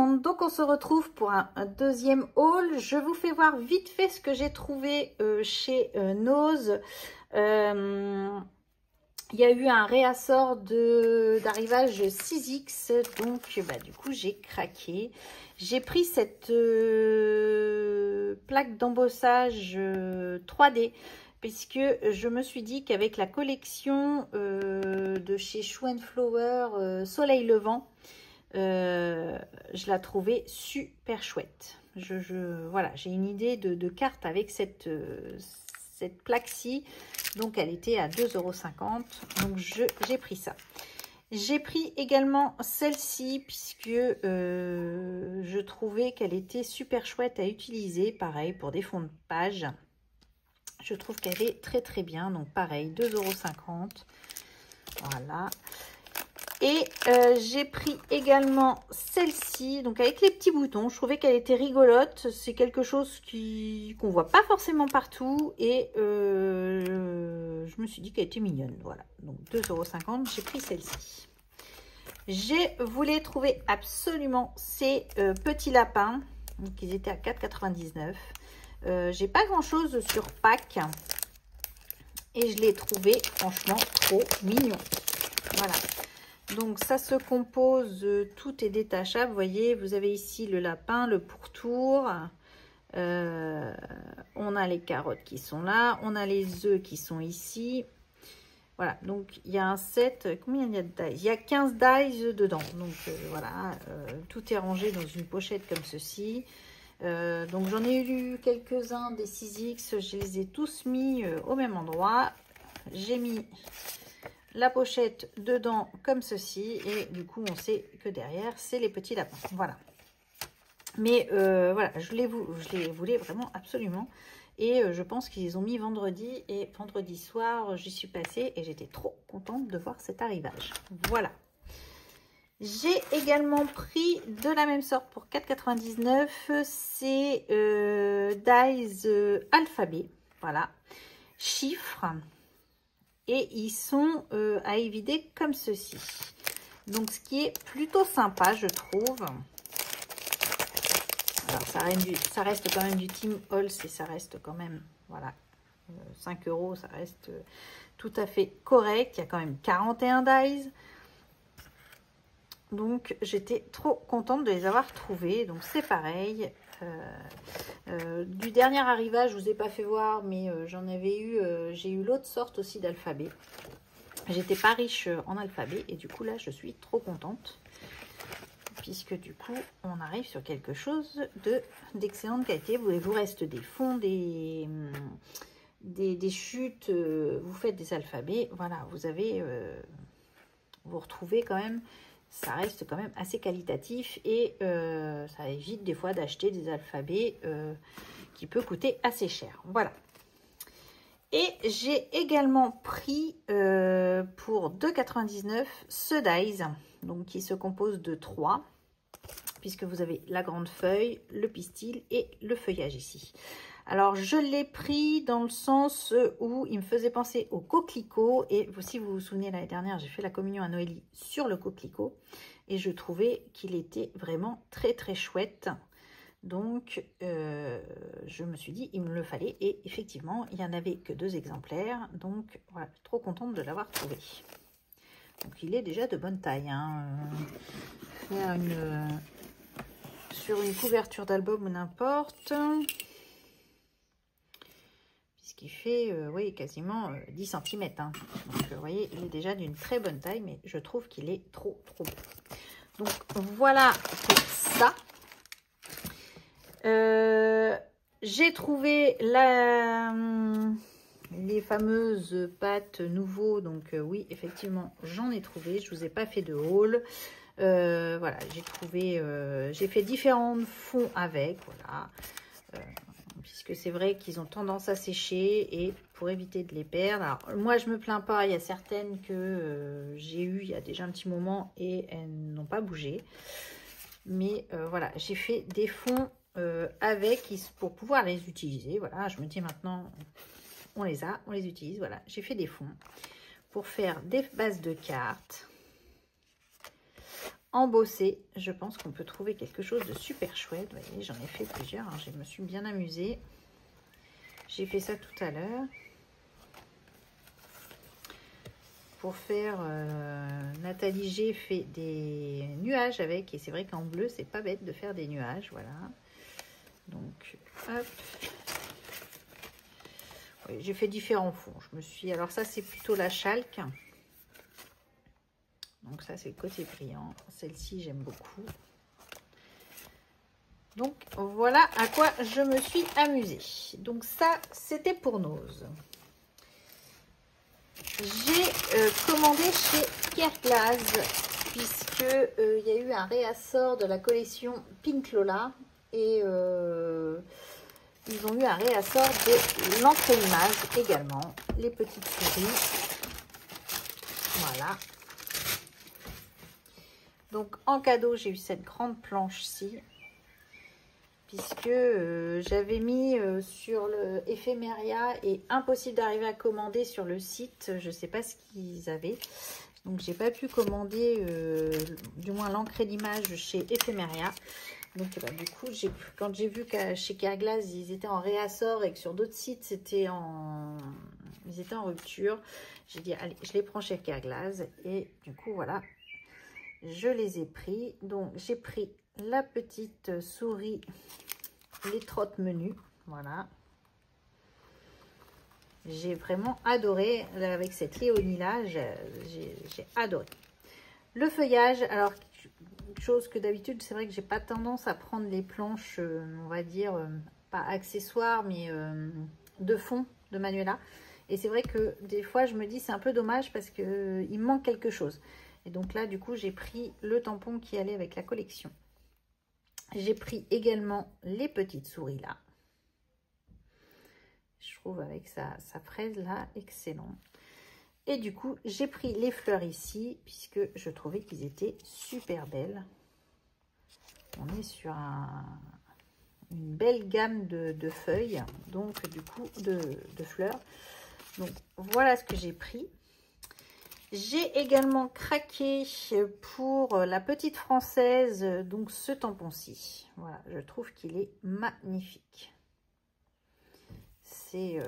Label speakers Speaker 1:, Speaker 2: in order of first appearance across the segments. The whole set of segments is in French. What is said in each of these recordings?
Speaker 1: monde, donc on se retrouve pour un deuxième haul. Je vous fais voir vite fait ce que j'ai trouvé chez Nose. Il y a eu un réassort d'arrivage 6X, donc bah, du coup j'ai craqué. J'ai pris cette plaque d'embossage 3D, puisque je me suis dit qu'avec la collection de chez Shoe & Flower Soleil Levant, je la trouvais super chouette. Voilà, j'ai une idée de carte avec cette plaque-ci. Donc, elle était à 2,50 €. Donc, j'ai pris ça. J'ai pris également celle-ci puisque je trouvais qu'elle était super chouette à utiliser. Pareil, pour des fonds de page. Je trouve qu'elle est très, très bien. Donc, pareil, 2,50 €. Voilà. Et j'ai pris également celle-ci, donc avec les petits boutons. Je trouvais qu'elle était rigolote. C'est quelque chose qu'on voit pas forcément partout. Et je me suis dit qu'elle était mignonne. Voilà, donc 2,50 €. J'ai pris celle-ci. Je voulais trouver absolument ces petits lapins. Donc ils étaient à 4,99 €. J'ai pas grand-chose sur Pâques. Et je l'ai trouvé franchement trop mignon. Voilà. Donc ça se compose, tout est détachable. Vous voyez, vous avez ici le lapin, le pourtour. On a les carottes qui sont là. On a les œufs qui sont ici. Voilà, donc il y a un set. Combien il y a de dies? Il y a 15 dies dedans. Donc voilà, tout est rangé dans une pochette comme ceci. Donc j'en ai eu quelques-uns des 6X. Je les ai tous mis au même endroit. J'ai mis la pochette dedans comme ceci, et du coup on sait que derrière c'est les petits lapins. Voilà, mais voilà, je les voulais vraiment absolument, et je pense qu'ils ont mis vendredi, et vendredi soir j'y suis passée et j'étais trop contente de voir cet arrivage. Voilà, j'ai également pris de la même sorte pour 4,99 €, c'est dies alphabet, voilà, chiffres. Et ils sont à évider comme ceci. Donc, ce qui est plutôt sympa, je trouve. Alors, ça reste quand même du Tim Holtz et ça reste quand même, voilà, 5 €, ça reste tout à fait correct. Il y a quand même 41 dies. Donc, j'étais trop contente de les avoir trouvés. Donc, c'est pareil. Du dernier arrivage, je vous ai pas fait voir, mais j'en avais eu, j'ai eu l'autre sorte aussi d'alphabet. J'étais pas riche en alphabet et du coup là je suis trop contente, puisque du coup on arrive sur quelque chose d'excellente qualité. Il vous reste des fonds, des chutes, vous faites des alphabets, voilà, vous avez vous retrouvez quand même. Ça reste quand même assez qualitatif, et ça évite des fois d'acheter des alphabets qui peut coûter assez cher. Voilà. Et j'ai également pris pour 2,99 € ce dies, donc qui se compose de 3, puisque vous avez la grande feuille, le pistil et le feuillage ici. Alors, je l'ai pris dans le sens où il me faisait penser au coquelicot. Et si vous vous souvenez, l'année dernière, j'ai fait la communion à Noélie sur le coquelicot. Et je trouvais qu'il était vraiment très, très chouette. Donc, je me suis dit, il me le fallait. Et effectivement, il n'y en avait que 2 exemplaires. Donc, voilà, trop contente de l'avoir trouvé. Donc, il est déjà de bonne taille. Hein. Faire sur une couverture d'album ou n'importe. Qui fait oui, quasiment 10 cm. Hein. Donc, vous voyez, il est déjà d'une très bonne taille, mais je trouve qu'il est trop beau. Donc, voilà pour ça. J'ai trouvé les fameuses pâtes nouveaux. Donc, oui, effectivement, j'en ai trouvé. Je ne vous ai pas fait de haul. Voilà, j'ai trouvé... j'ai fait différents fonds avec, voilà. Puisque c'est vrai qu'ils ont tendance à sécher, et pour éviter de les perdre. Alors, moi, je me plains pas. Il y a certaines que j'ai eues il y a déjà un petit moment et elles n'ont pas bougé. Mais voilà, j'ai fait des fonds avec pour pouvoir les utiliser. Voilà, je me dis maintenant, on les utilise. Voilà, j'ai fait des fonds pour faire des bases de cartes embossé. Je pense qu'on peut trouver quelque chose de super chouette. Vous voyez, j'en ai fait plusieurs, hein. Je me suis bien amusée. J'ai fait ça tout à l'heure. Pour faire, Nathalie G fait des nuages avec. Et c'est vrai qu'en bleu, c'est pas bête de faire des nuages. Voilà. Donc, hop. Oui, j'ai fait différents fonds. Je me suis... Alors ça, c'est plutôt la chalque. Donc ça, c'est le côté brillant. Celle-ci, j'aime beaucoup. Donc, voilà à quoi je me suis amusée. Donc ça, c'était pour Nose. J'ai commandé chez Kerglas, puisque il y a eu un réassort de la collection Pink Lola. Et ils ont eu un réassort de l'encre image également. Les petites souris. Voilà. Donc en cadeau, j'ai eu cette grande planche-ci, puisque j'avais mis sur le Ephemeria et impossible d'arriver à commander sur le site. Je ne sais pas ce qu'ils avaient. Donc j'ai pas pu commander du moins l'encre d'image chez Ephemeria. Donc bah, du coup, quand j'ai vu que chez Kerglas, ils étaient en réassort et que sur d'autres sites, ils étaient en rupture, j'ai dit, allez, je les prends chez Kerglas. Et du coup, voilà. Je les ai pris. Donc, j'ai pris la petite souris, les trottes menus. Voilà. J'ai vraiment adoré. Avec cette Léonie-là, j'ai adoré. Le feuillage, alors, chose que d'habitude, c'est vrai que j'ai pas tendance à prendre les planches, on va dire, pas accessoires, mais de fond de Manuela. Et c'est vrai que des fois, je me dis, c'est un peu dommage parce qu'il me manque quelque chose. Et donc là, du coup, j'ai pris le tampon qui allait avec la collection. J'ai pris également les petites souris là. Je trouve avec sa fraise là, excellent. Et du coup, j'ai pris les fleurs ici, puisque je trouvais qu'ils étaient super belles. On est sur une belle gamme de feuilles, donc du coup de fleurs. Donc voilà ce que j'ai pris. J'ai également craqué pour la petite française, donc ce tampon-ci. Voilà, je trouve qu'il est magnifique. C'est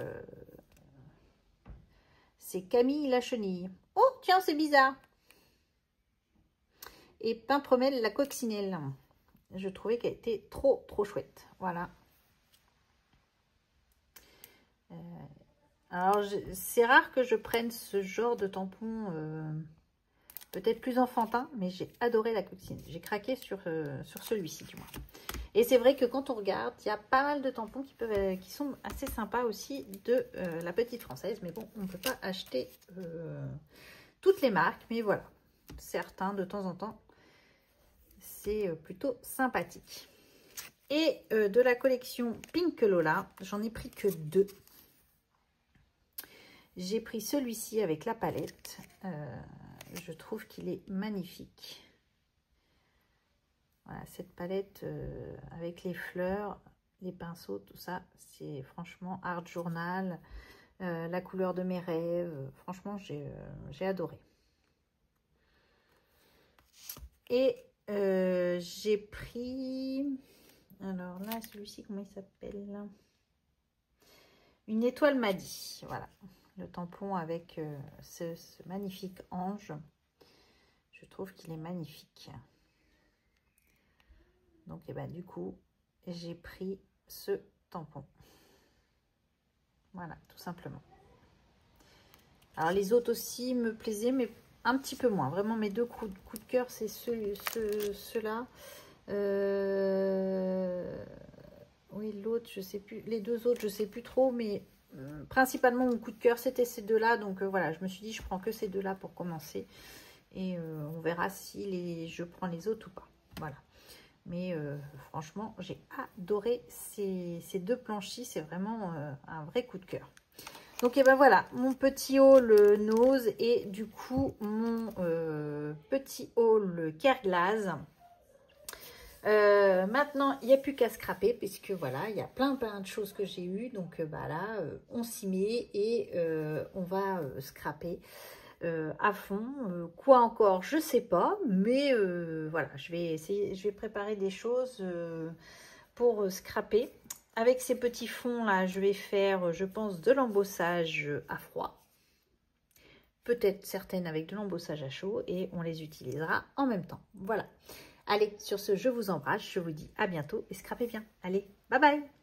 Speaker 1: Camille la chenille. Oh, tiens, c'est bizarre. Et Pimpremelle la coccinelle. Je trouvais qu'elle était trop chouette. Voilà. Alors, c'est rare que je prenne ce genre de tampon, peut-être plus enfantin, mais j'ai adoré la coccinelle. J'ai craqué sur celui-ci, du moins. Et c'est vrai que quand on regarde, il y a pas mal de tampons qui sont assez sympas aussi de la petite française. Mais bon, on ne peut pas acheter toutes les marques. Mais voilà, certains, de temps en temps, c'est plutôt sympathique. Et de la collection Pink Lola, j'en ai pris que 2. J'ai pris celui-ci avec la palette. Je trouve qu'il est magnifique. Voilà, cette palette avec les fleurs, les pinceaux, tout ça, c'est franchement art journal, la couleur de mes rêves. Franchement, j'ai adoré. Et j'ai pris, alors là, celui-ci, comment il s'appelle? Une étoile m'a dit, voilà. Le tampon avec ce magnifique ange. Je trouve qu'il est magnifique. Donc, et ben, du coup, j'ai pris ce tampon. Voilà, tout simplement. Alors, les autres aussi me plaisaient, mais un petit peu moins. Vraiment, mes deux coups de cœur, c'est ceux-là. Oui, l'autre, je sais plus. Les deux autres, je sais plus trop, mais principalement, mon coup de cœur, c'était ces deux-là. Donc, voilà, je me suis dit, je prends que ces deux-là pour commencer. Et on verra si je prends les autres ou pas. Voilà. Mais franchement, j'ai adoré ces deux planchis. C'est vraiment un vrai coup de cœur. Donc, et ben voilà, mon petit haul Nose et du coup, mon petit haul Kerglas. Maintenant, il n'y a plus qu'à scraper puisque voilà, il y a plein de choses que j'ai eues. Donc, bah là, on s'y met et on va scraper. à fond. Quoi encore, je sais pas, mais voilà, je vais essayer, je vais préparer des choses pour scraper. Avec ces petits fonds là, je vais faire, je pense, de l'embossage à froid. Peut-être certaines avec de l'embossage à chaud et on les utilisera en même temps. Voilà. Allez, sur ce, je vous embrasse, je vous dis à bientôt et scrapez bien. Allez, bye bye!